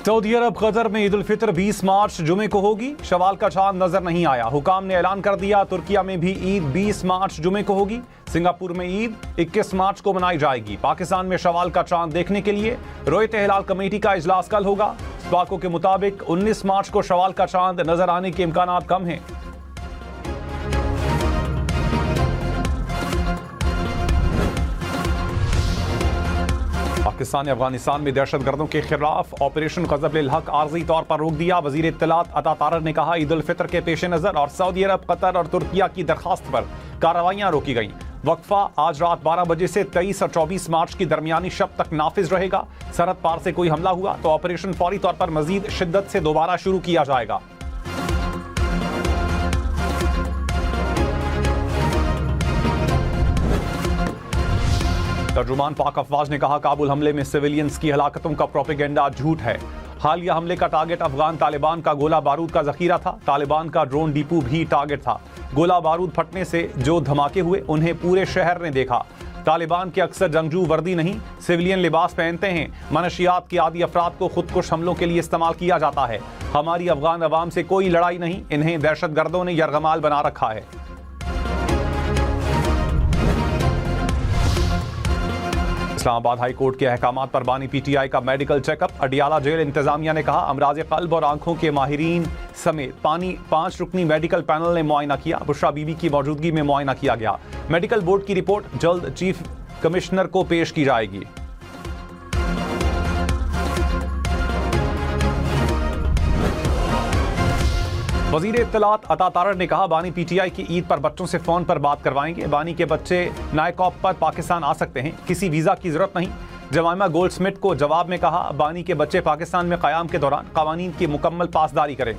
Saudi अरब Qatar में ईद उल फितर 20 मार्च जुमे को होगी। शवाल का चांद नजर नहीं आया, हुकाम ने ऐलान कर दिया। तुर्किया में भी ईद 20 मार्च जुमे को होगी। सिंगापुर में ईद 21 मार्च को मनाई जाएगी। पाकिस्तान में शवाल का चांद देखने के लिए रोयत हिलाल कमेटी का इजलास कल होगा। स्पाको के मुताबिक 19 मार्च को शवाल का चांद नजर आने के इम्कान कम हैं। पाकिस्तान ने अफगानिस्तान में दहशतगर्दों के खिलाफ ऑपरेशन ग़ज़ब-उल हक़ आर्जी तौर पर रोक दिया। वज़ीर इत्तलात अता तारर ने कहा, ईद उल फितर के पेश नज़र और सऊदी अरब, कतर और तुर्किया की दरखास्त पर कार्रवाइयाँ रोकी गईं। वक्फा आज रात 12 बजे से 23 और 24 मार्च की दरमियानी शब तक नाफिज रहेगा। सरहद पार से कोई हमला हुआ तो ऑपरेशन फौरी तौर पर मजीद शिद्दत से दोबारा शुरू किया जाएगा। तर्जुमान पाक अफवाज ने कहा, काबुल हमले में सिविलियंस की हलाकतों का प्रोपेगेंडा झूठ है। हालिया हमले का टारगेट अफगान तालिबान का गोला बारूद का जखीरा था। तालिबान का ड्रोन डिपो भी टारगेट था। गोला बारूद फटने से जो धमाके हुए उन्हें पूरे शहर ने देखा। तालिबान के अक्सर जंगजू वर्दी नहीं, सिविलियन लिबास पहनते हैं। मनशियात के आदि अफराद को खुदकुश हमलों के लिए इस्तेमाल किया जाता है। हमारी अफगान अवाम से कोई लड़ाई नहीं, इन्हें दहशतगर्दों ने यरगमाल बना रखा है। इस्लामाबाद हाई कोर्ट के अहकामात पर बानी पीटीआई का मेडिकल चेकअप। अडियाला जेल इंतजामिया ने कहा, अमराज कल्ब और आंखों के माहिरीन समेत 5 रुकनी मेडिकल पैनल ने मुआयना किया। बुशरा बीबी की मौजूदगी में मुआयना किया गया। मेडिकल बोर्ड की रिपोर्ट जल्द चीफ कमिश्नर को पेश की जाएगी। वज़ीर इत्तलात अता तारर ने कहा, बानी पीटीआई की ईद पर बच्चों से फोन पर बात करवाएंगे। बानी के बच्चे नायकॉप पर पाकिस्तान आ सकते हैं, किसी वीजा की जरूरत नहीं। जमाइमा गोल्डस्मिथ को जवाब में कहा, बानी के बच्चे पाकिस्तान में क़याम के दौरान क़वानीन की मुकम्मल पासदारी करें।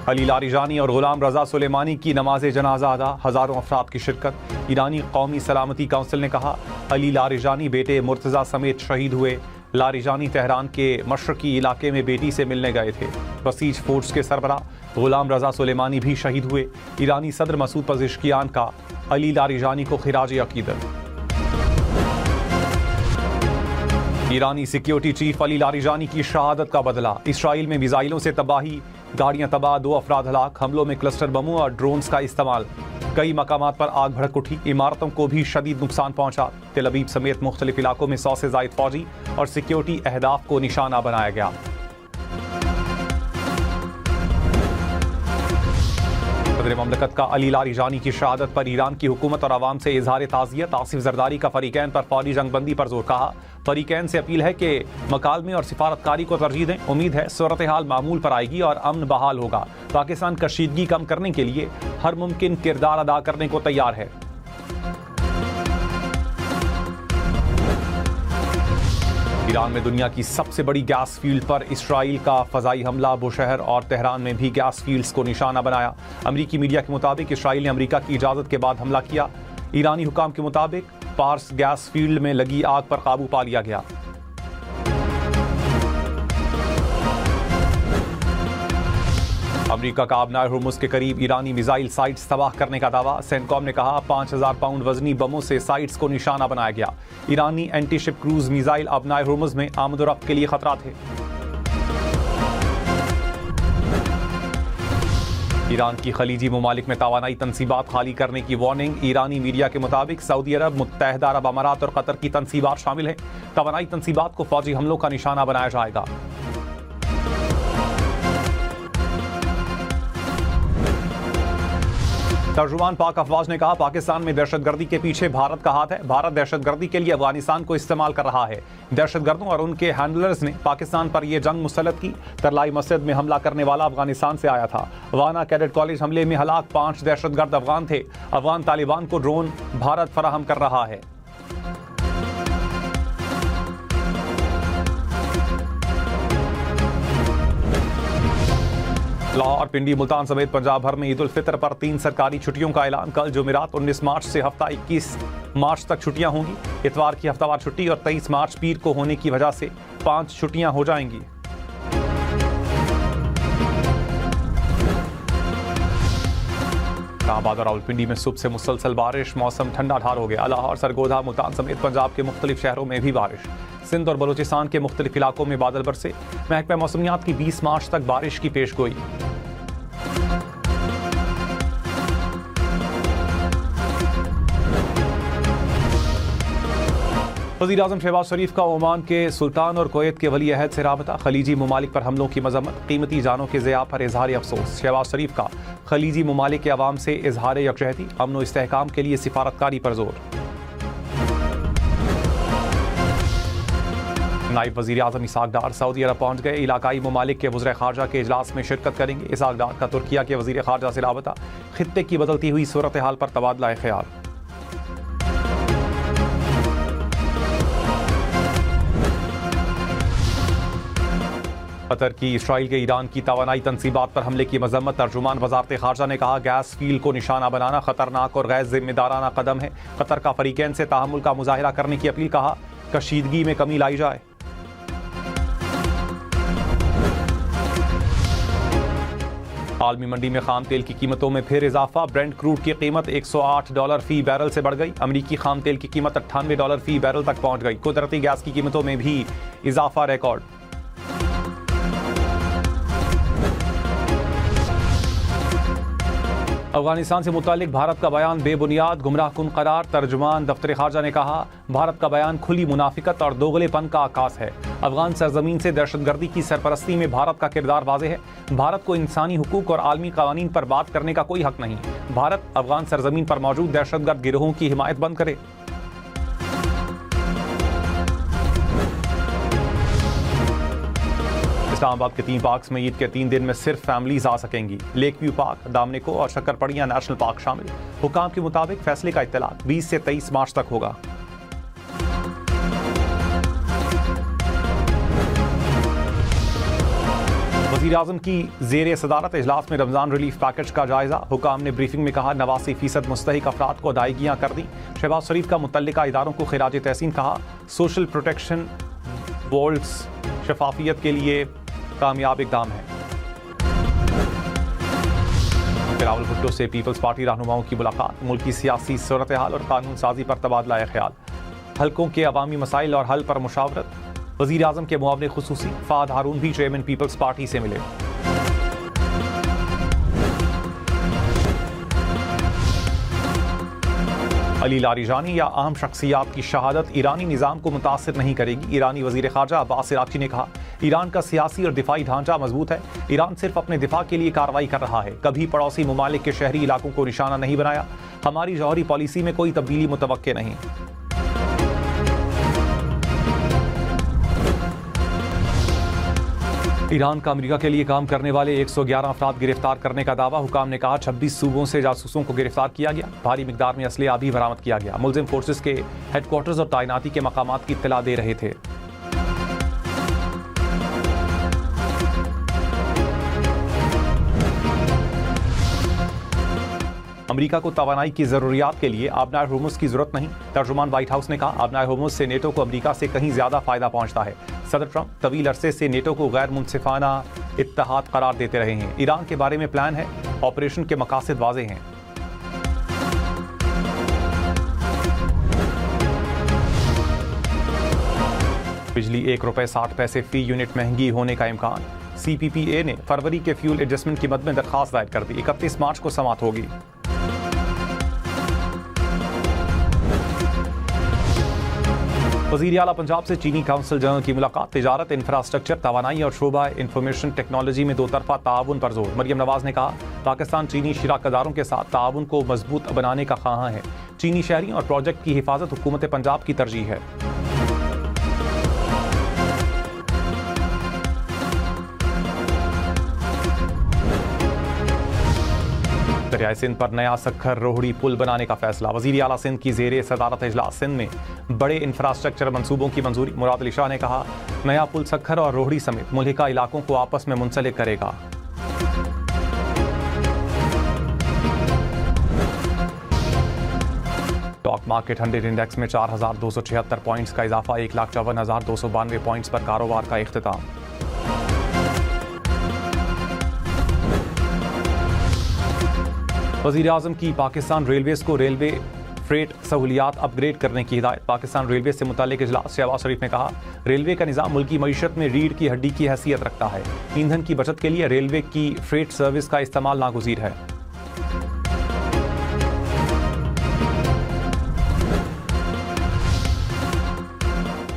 अली लारिजानी और गुलाम रजा सुलेमानी की नमाज जनाजा अदा, हज़ारों अफराद की शिरकत। ईरानी कौमी सलामती काउंसिल ने कहा, अली लारिजानी बेटे मुर्तज़ा समेत शहीद हुए। लारिजानी तेहरान के मशरकी इलाके में बेटी से मिलने गए थे। बसीज फोर्स के सरबरा गुलाम रजा सुलेमानी भी शहीद हुए। ईरानी सदर मसूद पज़ेश्कियान का अली लारिजानी को खिराज अकीदत। ईरानी सिक्योरिटी चीफ अली लारिजानी की शहादत का बदला। इसराइल में मिसाइलों से तबाही, गाड़ियां तबाह, 2 अफराद हलाक। हमलों में क्लस्टर बमों और ड्रोन्स का इस्तेमाल। कई मकामात पर आग भड़क उठी। इमारतों को भी शदीद नुकसान पहुंचा। तेल अवीव समेत मुख्तलिफ इलाकों में 100 से ज़ायद फौजी और सिक्योरिटी अहदाफ को निशाना बनाया गया। सदर ममलकत का अली लारिजानी की शहादत पर ईरान की हुकूमत और आवाम से इजहार ताज़ियत। आसिफ जरदारी का फरीकैन पर फौरी जंगबंदी पर जोर। कहा, फरीकैन से अपील है कि मकालमे और सिफारतकारी को तरजीह दें। उम्मीद है सूरत हाल मामूल पर आएगी और अमन बहाल होगा। पाकिस्तान कशीदगी कम करने के लिए हर मुमकिन किरदार अदा करने को तैयार है। ईरान में दुनिया की सबसे बड़ी गैस फील्ड पर इसराइल का फ़ज़ाई हमला। बुशहर और तेहरान में भी गैस फील्ड्स को निशाना बनाया। अमरीकी मीडिया के मुताबिक इसराइल ने अमरीका की इजाज़त के बाद हमला किया। ईरानी हुकाम के मुताबिक पार्स गैस फील्ड में लगी आग पर काबू पा लिया गया। अमरीका का अबनाए हुर्मुज़ के करीब ईरानी मिसाइल साइट्स तबाह करने का दावा। सेंटकॉम ने कहा, 5000 पाउंड वजनी बमों से साइट्स को निशाना बनाया गया। ईरानी anti ship cruise missile अबनाए Hormuz में आमदोरफ्त के लिए खतरा थे। ईरान की खलीजी ममालिक में तवानाई तनसीबात खाली करने की वार्निंग। ईरानी मीडिया के मुताबिक सऊदी अरब, मुत्तहदा अरब अमारात और कतर की तनसीबात शामिल हैं। तवानाई तनसीबात को फौजी हमलों का निशाना बनाया जाएगा। तर्जुमान पाक अफवाज ने कहा, पाकिस्तान में दहशतगर्दी के पीछे भारत का हाथ है। भारत दहशतगर्दी के लिए अफगानिस्तान को इस्तेमाल कर रहा है। दहशतगर्दों और उनके हैंडलर्स ने पाकिस्तान पर यह जंग मुसल्लत की। तरलाई मस्जिद में हमला करने वाला अफगानिस्तान से आया था। वाना कैडेट कॉलेज हमले में हलाक 5 दहशतगर्द अफगान थे। अफगान तालिबान को ड्रोन भारत फराहम कर रहा है। लाहौर, पिंडी, मुल्तान समेत पंजाब भर में ईद उल फितर पर 3 सरकारी छुट्टियों का ऐलान। कल जुमेरात 19 मार्च से हफ्ता 21 मार्च तक छुट्टियां होंगी। इतवार की हफ्तावार छुट्टी और 23 मार्च पीर को होने की वजह से 5 छुट्टियां हो जाएंगी। इस्लामाबाद और रावलपिंडी में सुबह से मुसलसल बारिश, मौसम ठंडा ठार हो गया। लाहौर, सरगोधा, मुल्तान समेत पंजाब के मुख्तलिफ शहरों में भी बारिश। सिंध और बलूचिस्तान के मुख्तलिफ इलाकों में बादल बरसे। महकमा मौसमियात की 20 मार्च तक बारिश की पेशगोई। वज़ीर-ए-आज़म शहबाज शरीफ का ओमान के सुल्तान और कुवैत के वली अहद से राबता। खलीजी ममालिक पर हमलों की मजम्मत, कीमती जानों के ज़िया पर इजहार अफसोस। शहबाज शरीफ का खलीजी ममालिक के अवाम से इजहार यकजहती, अमन व इस्तेहकाम के लिए सिफारतकारी पर जोर। नायब वज़ीर-ए-आज़म इसहाक डार सऊदी अरब पहुँच गए। इलाकाई ममालिक के वज़ीर ख़ारजा के इजलास में शिरकत करेंगे। इसहाक डार का तुर्किया के वज़ीर ख़ारजा से राबता, खित्ते की बदलती हुई सूरत हाल पर तबादला ख्याल। कतर की इसराइल के ईरान की तवानाई तनसीबात पर हमले की मजम्मत। तर्जुमान वज़ारत ख़ारजा ने कहा, गैस फील्ड को निशाना बनाना खतरनाक और गैर जिम्मेदाराना कदम है। कतर का फरीकैन से तहम्मुल का मुजाहिरा करने की अपील। कहा, कशीदगी में कमी लाई जाए। आलमी मंडी में खाम तेल की कीमतों में फिर इजाफा। ब्रेंट क्रूड की कीमत $108 फी बैरल से बढ़ गई। अमरीकी खाम तेल की कीमत $98 फी बैरल तक पहुंच गई। कुदरती गैस की कीमतों में भी इजाफा रिकॉर्ड। अफगानिस्तान से मुतालिक भारत का बयान बेबुनियाद, गुमराहकुन करार। तर्जुमान दफ्तर खारजा ने कहा, भारत का बयान खुली मुनाफिकत और दोगलेपन का आकाश है। अफगान सरजमीन से दहशतगर्दी की सरपरस्ती में भारत का किरदार वाज़ेह है। भारत को इंसानी हुकूक और आलमी कानून पर बात करने का कोई हक नहीं। भारत अफगान सरजमीन पर मौजूद दहशतगर्द गिरोहों की हिमायत बंद करे। इस्लामाबाद के 3 पार्क्स में ईद के 3 दिन में सिर्फ फैमिलीज आ सकेंगी। लेक व्यू पार्क, दामनिको और शक्करपड़ियां नेशनल पार्क शामिल। हुकाम के मुताबिक फैसले का इत्तलाक 20 से 23 मार्च तक होगा। वज़ीर-ए-आज़म की ज़ेर सदारत इजलास में रमज़ान रिलीफ पैकेज का जायजा। हुकाम ने ब्रीफिंग में कहा, 89% मुस्तहिक अफराद को अदायगियाँ कर दी। शहबाज शरीफ का मुतल्लिका इदारों को खिराज तहसीन। कहा, सोशल प्रोटेक्शन बोल्ड्स शफाफियत के लिए कामयाब इकदाम है। बिलावल भुट्टो से पीपल्स पार्टी रहनुमाओं की मुलाकात। मुल्क की सियासी सूरत हाल और कानून साजी पर तबादला ख्याल। हल्कों के अवामी मसाइल और हल पर मुशावरत। वज़ीर-ए-आज़म के मुआविन खुसूसी फ़ाद हारून भी चेयरमैन पीपल्स पार्टी से मिले। अली लारीजानी या अहम शख्सियात की शहादत ईरानी निज़ाम को मुतासिर नहीं करेगी। ईरानी वज़ीर ख़ारजा अब्बास इराक़ची ने कहा, ईरान का सियासी और दिफाई ढांचा मजबूत है। ईरान सिर्फ अपने दिफा के लिए कार्रवाई कर रहा है, कभी पड़ोसी ममालिक के शहरी इलाकों को निशाना नहीं बनाया। हमारी जौहरी पॉलिसी में कोई तब्दीली मुतवक्के नहीं। ईरान का अमेरिका के लिए काम करने वाले 111 अफराद गिरफ्तार करने का दावा। हुकाम ने कहा, 26 सूबों से जासूसों को गिरफ्तार किया गया। भारी मिकदार में असलहा भी बरामद किया गया। मुल्जिम फोर्सेस के हेडक्वार्टर्स और तैनाती के मकामात की इत्तला दे रहे थे। अमेरिका को तवानाई की जरूरियात के लिए आबनाए होर्मुज़ की जरूरत नहीं। तर्जुमान व्हाइट हाउस ने कहा, आबनाए होर्मुज़ से नेटो को अमेरिका से कहीं ज्यादा फायदा पहुंचता है। सदर ट्रंप तवील अरसे से नेटो को गैर मुनसिफाना इत्तेहाद करार देते रहे हैं। ईरान के बारे में प्लान है, ऑपरेशन के मकासद वाज़े हैं। बिजली ₹1.60 फी यूनिट महंगी होने का इम्कान। CPPA ने फरवरी के फ्यूल एडजस्टमेंट की मद में दरखास्त दायर कर दी। 31 मार्च को समाप्त होगी। वज़ीर आला पंजाब से चीनी काउंसिल जनरल की मुलाकात। तिजारत, इंफ्रास्ट्रक्चर, तवानाई और शोबा इंफॉर्मेशन टेक्नोलॉजी में दो तरफा ताउन पर जोर। मरियम नवाज ने कहा, पाकिस्तान चीनी शिराकदारों के साथ ताउन को मजबूत बनाने का ख्वाहां है। चीनी शहरी और प्रोजेक्ट की हिफाजत हुकूमत पंजाब की तरजीह है। दरियाए सिंध पर नया सखर रोहड़ी पुल बनाने का फैसला। वज़ीर आला सिंध की ज़ेरे सदारत इजलास। सिंध में बड़े इंफ्रास्ट्रक्चर मंसूबों की मंजूरी। मुराद अली शाह ने कहा, नया पुल सखर और रोहड़ी समेत मुल्हिका इलाकों को आपस में मुंसलिक करेगा। स्टॉक मार्केट 100 इंडेक्स में 4,276 पॉइंट्स का इजाफा। 1,54,292 पॉइंट्स पर कारोबार का इख्तिताम। वज़ीर-ए-आज़म की पाकिस्तान रेलवेज़ को रेलवे फ्रेट सहूलियात अपग्रेड करने की हिदायत। पाकिस्तान रेलवे से मुताल्लिक इजलास शहबाज शरीफ ने कहा, रेलवे का निज़ाम मुल्की मईशत में रीढ़ की हड्डी की हैसियत रखता है। ईंधन की बचत के लिए रेलवे की फ्रेट सर्विस का इस्तेमाल नागुज़ीर है।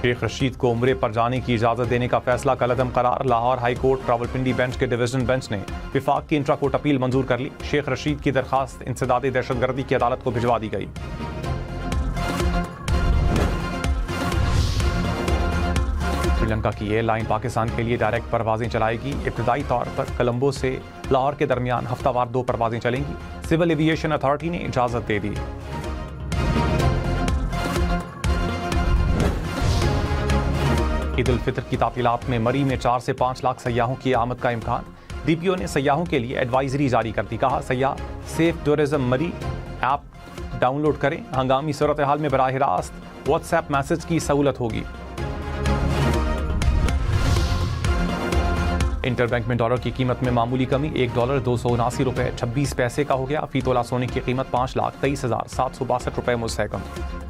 शेख रशीद को उम्रे पर जाने की इजाज़त देने का फैसला कलअदम करार। Lahore high court Rawalpindi bench के डिवीजन बेंच ने विफाक की इंट्रा कोर्ट अपील मंजूर कर ली। शेख रशीद की दरखास्त इंसदाद दहशतगर्दी की अदालत को भिजवा दी गई। श्रीलंका की एयरलाइन पाकिस्तान के लिए डायरेक्ट परवाजें चलाएगी। इब्तदाई तौर पर कोलंबो से लाहौर के दरमियान हफ्तावार 2 परवाजें चलेंगी। सिविल एविएशन अथॉरिटी ने इजाज़त दे दी। ईद उल फितर की तातीलात में मरी में 4 से 5 लाख सयाहों की आमद का इम्कान। डीपीओ ने सयाहों के लिए एडवाइजरी जारी कर दी। कहा, सयाह सेफ टूरिज्म मरी ऐप डाउनलोड करें। हंगामी सूरत हाल में बराह रास्त व्हाट्सएप मैसेज की सहूलत होगी। इंटरबैंक में डॉलर की कीमत में मामूली कमी। $1 $279.26 का हो गया। फी तोला सोने की कीमत 5,23,762 रुपए मुस्तहकम।